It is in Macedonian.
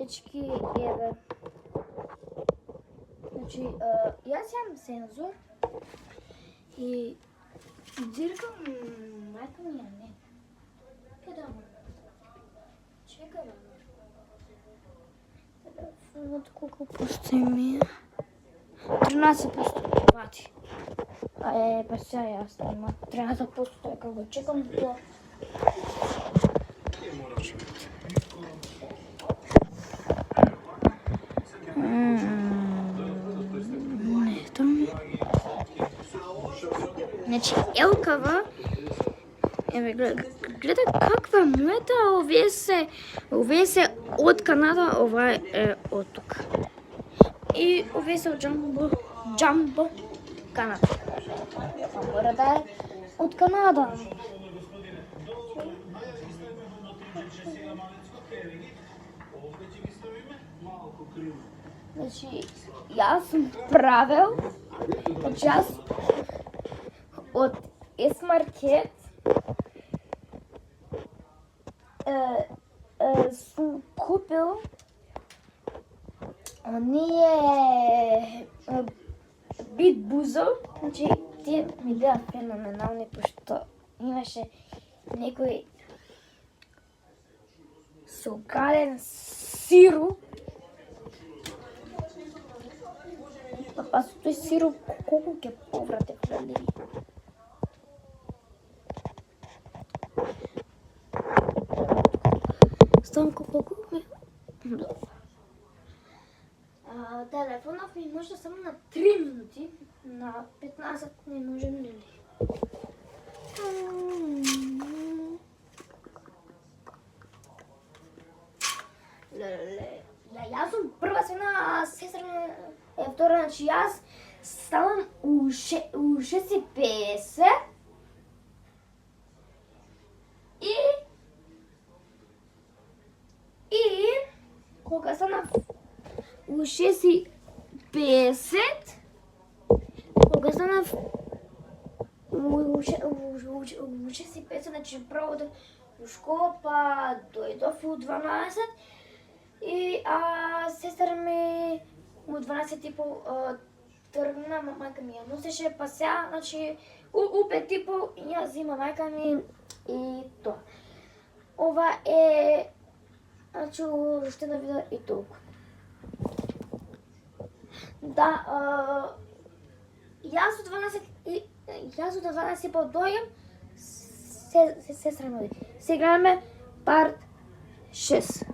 дечки, еве. Значи, јас имам сензор и диркам мајка ми ја не. Каде му? Чекај бе. Телефонот колку пусто ми е? 13%, вати. Па сега јас нема 13%, како го чекам до... Значи, елкава, еве гледа каква млета, овие се од Канада, ова е од тука. И овие се од Джамбо, Канада. Мората е од Канада. Значи, јас сум правил, значи јас од S-Market сум купил оние Бит Бузо, значи тие ми беа феноменални, пошто имаше некој со гален сируп. Па со тој сируп колку ќе поврате храни. Ставам колку ми? Телефонов ми може само на 3 минути, на 15 не може нели. Јас сум прва сина, сестра е втора, значи јас ставам у 6:50 и кога станав у 6:50, кога станав у 6:50, значи прво у школа, па дојдов у 12 и сестра ми у 12:30 тргна, мајка ми ја носеше, па сега, значи, у 5:30 ја зима мајка ми и тоа. Ова е, значи, уште на видео и толку. Да, јас у 12:30 дојам, сестра ми оди. Сега имаме парт 6.